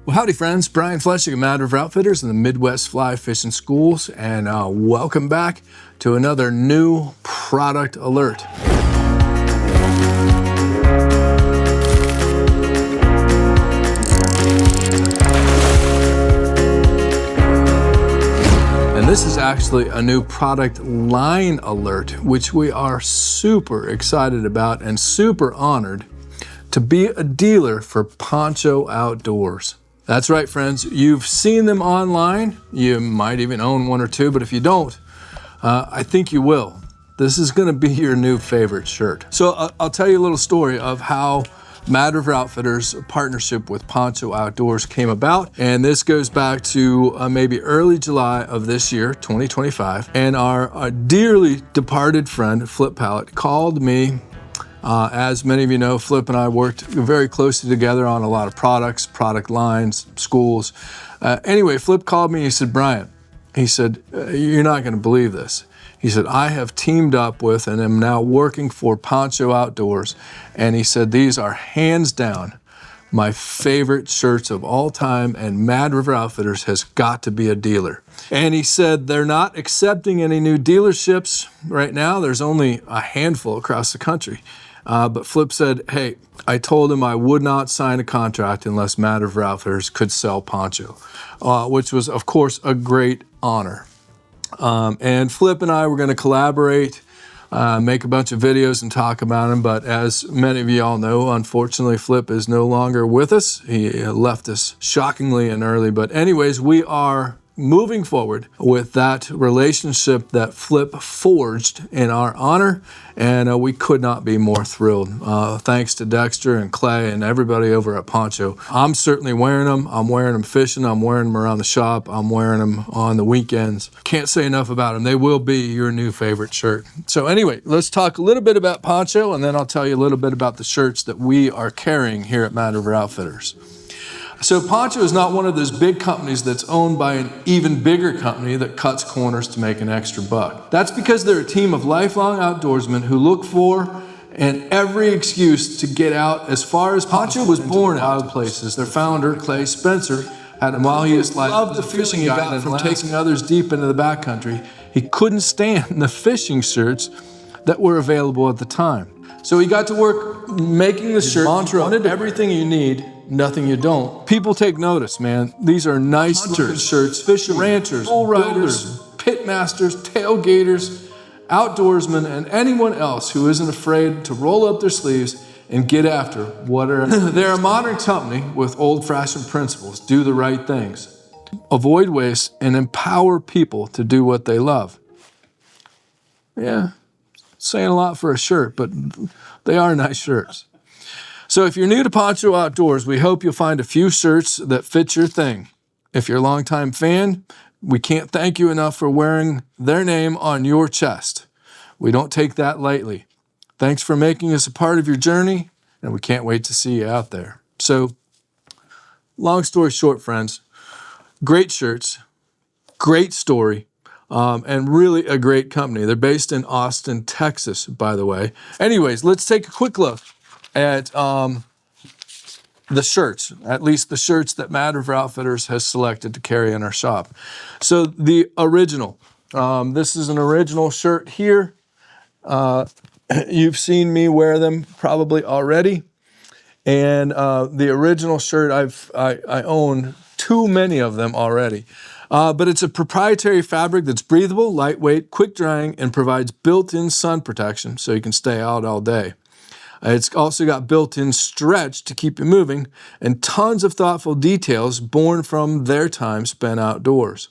Well, howdy friends, Brian Flechsig of Mad River Outfitters in the Midwest Fly Fishing Schools, and welcome back to another new product alert. And this is actually a new product line alert, which we are super excited about and super honored to be a dealer for Poncho Outdoors. That's right, friends. You've seen them online. You might even own one or two, but if you don't, I think you will. This is gonna be your new favorite shirt. So I'll tell you a little story of how Mad River Outfitters' partnership with Poncho Outdoors came about. And this goes back to maybe early July of this year, 2025. And our dearly departed friend, Flip Pallot, called me. As many of you know, Flip and I worked very closely together on a lot of products, product lines, schools. Anyway, Flip called me, he said, Brian, he said, you're not gonna believe this. He said, I have teamed up with and am now working for Poncho Outdoors. And he said, these are hands down my favorite shirts of all time, and Mad River Outfitters has got to be a dealer. And he said they're not accepting any new dealerships right now. There's only a handful across the country. But Flip said, hey, I told him I would not sign a contract unless Mad River Outfitters could sell Poncho, which was, of course, a great honor. And Flip and I were going to collaborate, make a bunch of videos and talk about him. But as many of you all know, unfortunately, Flip is no longer with us. He left us shockingly and early. But anyways, we are moving forward with that relationship that Flip forged in our honor, and we could not be more thrilled. Thanks to Dexter and Clay and everybody over at Poncho. I'm certainly wearing them. I'm wearing them fishing. I'm wearing them around the shop. I'm wearing them on the weekends. Can't say enough about them. They will be your new favorite shirt. So anyway, let's talk a little bit about Poncho, and then I'll tell you a little bit about the shirts that we are carrying here at Mad River Outfitters. So Poncho is not one of those big companies that's owned by an even bigger company that cuts corners to make an extra buck. That's because they're a team of lifelong outdoorsmen who look for and every excuse to get out as far as Poncho was born in wild places. Their founder, Clay Spencer, had while he loved the fishing he got from taking others deep into the backcountry, he couldn't stand the fishing shirts that were available at the time. So he got to work making the shirt. Mantra, wanted everything you need, nothing you don't. People take notice, man. These are nice shirts. Fishermen, ranchers, bull riders, pit masters, tailgaters, outdoorsmen, and anyone else who isn't afraid to roll up their sleeves and get after whatever. They're a modern company with old-fashioned principles. Do the right things. Avoid waste and empower people to do what they love. Yeah, saying a lot for a shirt, but they are nice shirts. So if you're new to Poncho Outdoors, we hope you'll find a few shirts that fit your thing. If you're a longtime fan, we can't thank you enough for wearing their name on your chest. We don't take that lightly. Thanks for making us a part of your journey, and we can't wait to see you out there. So, long story short, friends, great shirts, great story, and really a great company. They're based in Austin, Texas, by the way. Anyways, let's take a quick look at the shirts, at least the shirts that Mad River Outfitters has selected to carry in our shop. So the original, this is an original shirt here. You've seen me wear them probably already. And the original shirt, I own too many of them already. But it's a proprietary fabric that's breathable, lightweight, quick drying, and provides built-in sun protection so you can stay out all day. It's also got built-in stretch to keep you moving and tons of thoughtful details born from their time spent outdoors.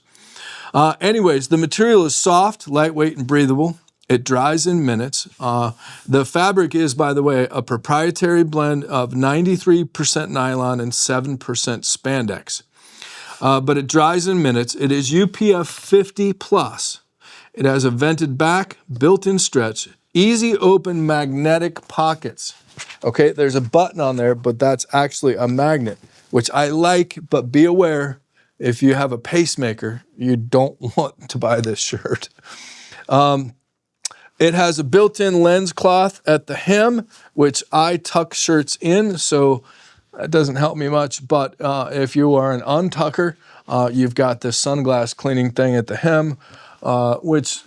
Anyways, the material is soft, lightweight, and breathable. It dries in minutes. The fabric is, by the way, a proprietary blend of 93% nylon and 7% spandex. But it dries in minutes. It is UPF 50 plus. It has a vented back, built-in stretch, easy open magnetic pockets. Okay, there's a button on there, but that's actually a magnet, which I like, but be aware, if you have a pacemaker, you don't want to buy this shirt. It has a built-in lens cloth at the hem, which I tuck shirts in, so That doesn't help me much, but if you are an untucker, you've got this sunglass cleaning thing at the hem, which,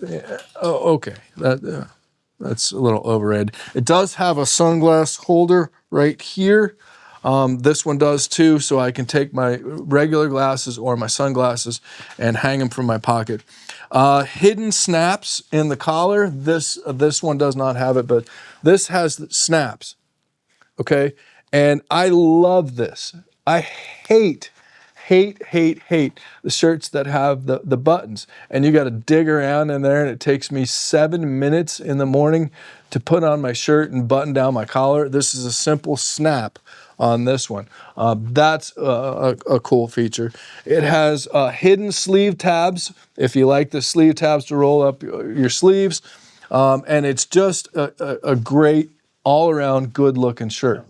okay, that's a little overrated. It does have a sunglass holder right here. This one does too, so I can take my regular glasses or my sunglasses and hang them from my pocket. Hidden snaps in the collar. This one does not have it, but this has snaps, okay? And I love this. I hate the shirts that have the buttons, and you got to dig around in there, and it takes me 7 minutes in the morning to put on my shirt and button down my collar. This is a simple snap on this one. That's a cool feature. It has hidden sleeve tabs, if you like the sleeve tabs to roll up your sleeves, and it's just a great all-around good looking shirt.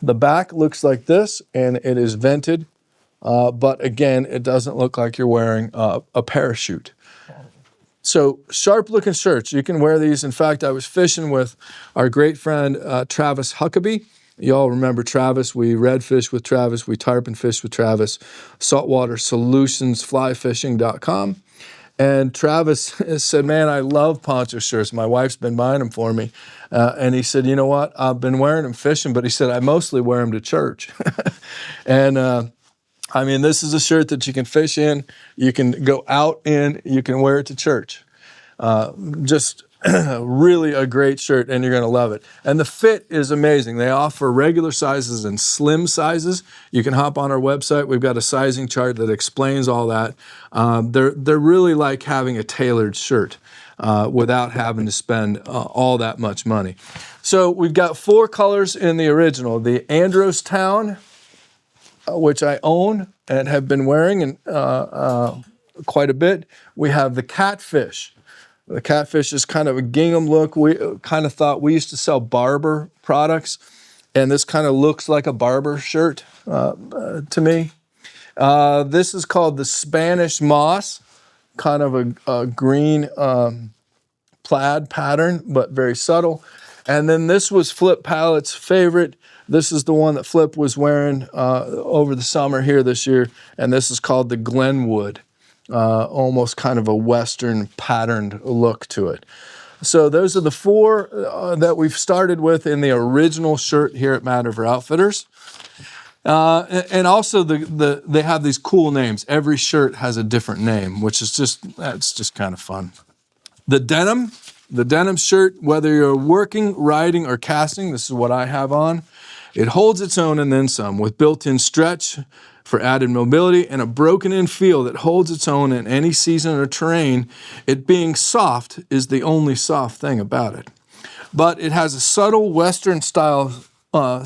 The back looks like this, and it is vented, but again, it doesn't look like you're wearing a parachute. So sharp looking shirts, you can wear these. In fact, I was fishing with our great friend Travis Huckabee. You all remember Travis. We redfish with Travis. We tarpon fish with Travis. Saltwater Solutions, flyfishing.com. And Travis said, man, I love poncho shirts. My wife's been buying them for me. And he said, you know what? I've been wearing them fishing, but he said, I mostly wear them to church. And I mean, this is a shirt that you can fish in, you can go out in, you can wear it to church. Just really a great shirt, and you're going to love it. And the fit is amazing. They offer regular sizes and slim sizes. You can hop on our website. We've got a sizing chart that explains all that. They're really like having a tailored shirt without having to spend all that much money. So we've got 4 colors in the original. The Andros Town, which I own and have been wearing and quite a bit. We have the Catfish. The Catfish is kind of a gingham look. We kind of thought we used to sell barber products, and this kind of looks like a barber shirt to me. This is called the Spanish Moss, kind of a green plaid pattern, but very subtle. And then this was Flip Pallot's favorite. This is the one that Flip was wearing over the summer here this year, and this is called the Glenwood. Almost kind of a Western patterned look to it. So those are the 4 that we've started with in the original shirt here at Mad River Outfitters. And also they have these cool names. Every shirt has a different name, which is that's just kind of fun. The denim shirt, whether you're working, riding, or casting, this is what I have on. It holds its own and then some, with built-in stretch for added mobility and a broken-in feel that holds its own in any season or terrain. It being soft is the only soft thing about it. But it has a subtle Western styling on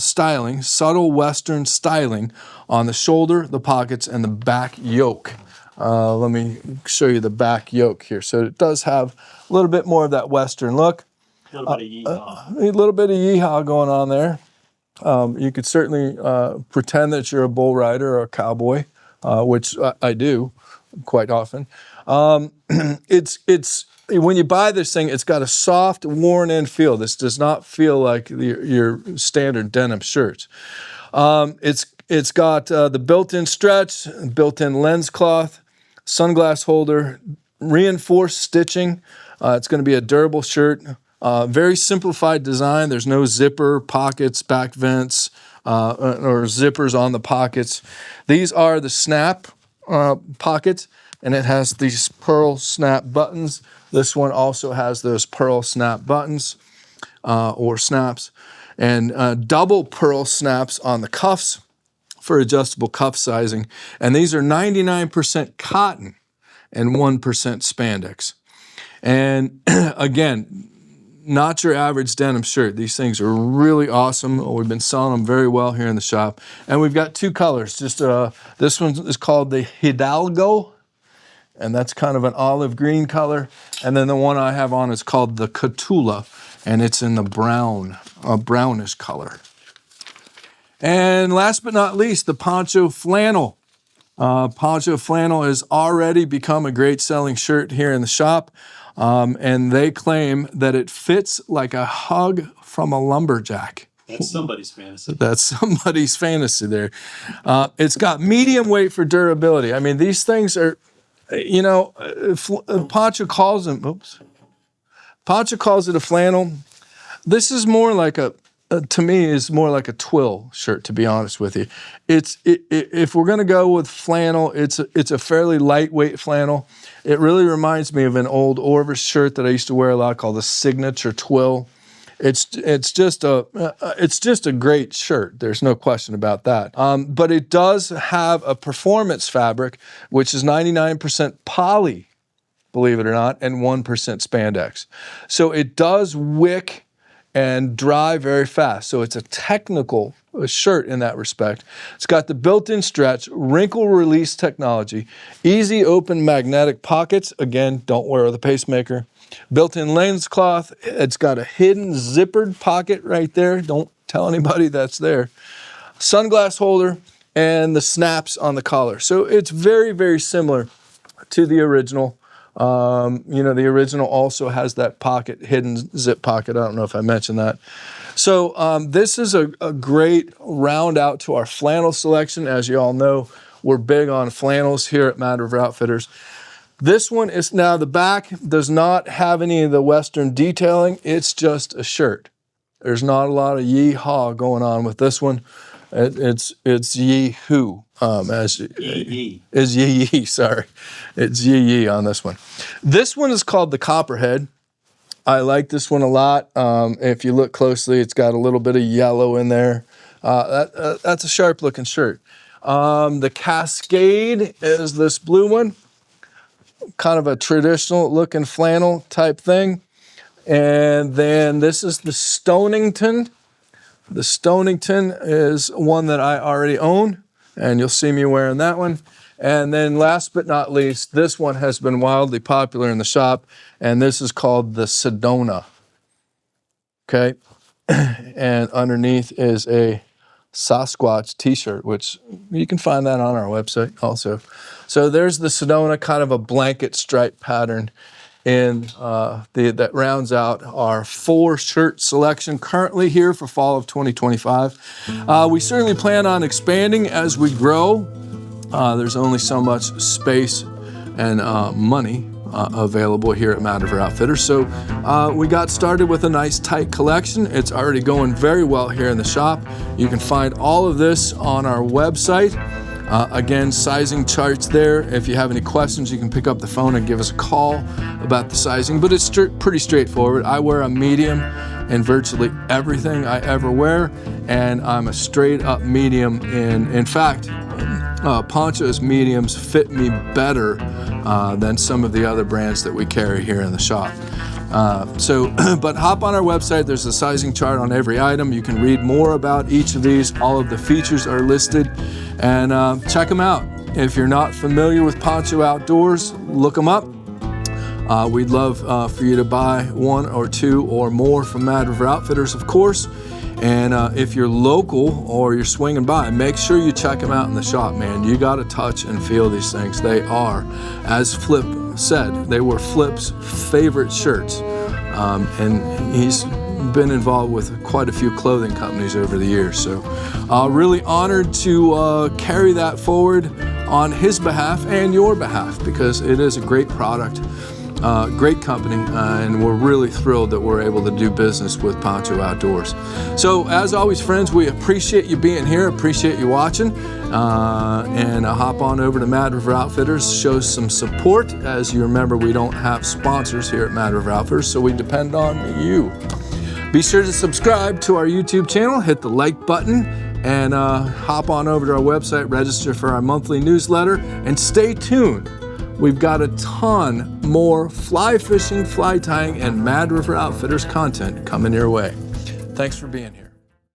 the shoulder, the pockets, and the back yoke. Let me show you the back yoke here. So it does have a little bit more of that Western look. A little bit of yeehaw. A little bit of yeehaw going on there. You could certainly pretend that you're a bull rider or a cowboy, which I do quite often. It's when you buy this thing, it's got a soft, worn-in feel. This does not feel like your standard denim shirts. It's got the built-in stretch, built-in lens cloth, sunglass holder, reinforced stitching. It's going to be a durable shirt. Very simplified design. There's no zipper, pockets, back vents, or zippers on the pockets. These are the snap pockets, and it has these pearl snap buttons. This one also has those pearl snap buttons or snaps, and double pearl snaps on the cuffs for adjustable cuff sizing. And these are 99% cotton and 1% spandex. And again, not your average denim shirt. These things are really awesome. We've been selling them very well here in the shop. And we've got 2 colors. Just this one is called the Hidalgo, and that's kind of an olive green color. And then the one I have on is called the Catula, and it's in the brownish color. And last but not least, the Poncho Flannel. Poncho Flannel has already become a great selling shirt here in the shop. And they claim that it fits like a hug from a lumberjack. That's somebody's fantasy. That's somebody's fantasy there. It's got medium weight for durability. I mean, these things are, you know, Poncho calls them, Poncho calls it a flannel. This is more like to me, is more like a twill shirt, to be honest with you. If we're going to go with flannel, it's a fairly lightweight flannel. It really reminds me of an old Orvis shirt that I used to wear a lot called the Signature Twill. It's just a great shirt. There's no question about that. But it does have a performance fabric, which is 99% poly, believe it or not, and 1% spandex. So it does wick and dry very fast. So it's a technical shirt in that respect. It's got the built-in stretch, wrinkle release technology, easy open magnetic pockets. Again, don't wear the pacemaker. Built-in lens cloth. It's got a hidden zippered pocket right there. Don't tell anybody that's there. Sunglass holder and the snaps on the collar. So it's very, very similar to the original. You know, the original also has that pocket, hidden zip pocket. I don't know if I mentioned that. So this is a great round out to our flannel selection. As you all know, we're big on flannels here at Mad River Outfitters. This one is, now the back does not have any of the Western detailing. It's just a shirt. There's not a lot of yee-haw going on with this one. It's yee-hoo. Is yee-yee, sorry. It's yee-yee on this one. This one is called the Copperhead. I like this one a lot. If you look closely, it's got a little bit of yellow in there. That's a sharp looking shirt. The Cascade is this blue one. Kind of a traditional looking flannel type thing. And then this is the Stonington. The Stonington is one that I already own, and you'll see me wearing that one. And then last but not least, this one has been wildly popular in the shop, and this is called the Sedona. Okay. And underneath is a Sasquatch t-shirt, which you can find that on our website also. So there's the Sedona, kind of a blanket stripe pattern that rounds out our 4 shirt selection currently here for fall of 2025. We certainly plan on expanding as we grow. There's only so much space and money available here at Mad River Outfitters. So we got started with a nice tight collection. It's already going very well here in the shop. You can find all of this on our website. Again, sizing charts there. If you have any questions, you can pick up the phone and give us a call about the sizing, but it's pretty straightforward. I wear a medium in virtually everything I ever wear, and I'm a straight up medium. In fact, Poncho's mediums fit me better than some of the other brands that we carry here in the shop. But hop on our website. There's a sizing chart on every item. You can read more about each of these. All of the features are listed, and check them out. If you're not familiar with Poncho Outdoors, look them up. We'd love for you to buy 1 or 2 or more from Mad River Outfitters, of course. And if you're local or you're swinging by, make sure you check them out in the shop, man. You got to touch and feel these things. They are, as Flip said, they were Flip's favorite shirts. And he's been involved with quite a few clothing companies over the years. So really honored to carry that forward on his behalf and your behalf, because it is a great product. Great company, and we're really thrilled that we're able to do business with Poncho Outdoors. So as always, friends, we appreciate you being here, appreciate you watching, and hop on over to Mad River Outfitters, show some support. As you remember, we don't have sponsors here at Mad River Outfitters, so we depend on you. Be sure to subscribe to our YouTube channel, hit the like button, and hop on over to our website, register for our monthly newsletter, and stay tuned. We've got a ton more fly fishing, fly tying, and Mad River Outfitters content coming your way. Thanks for being here.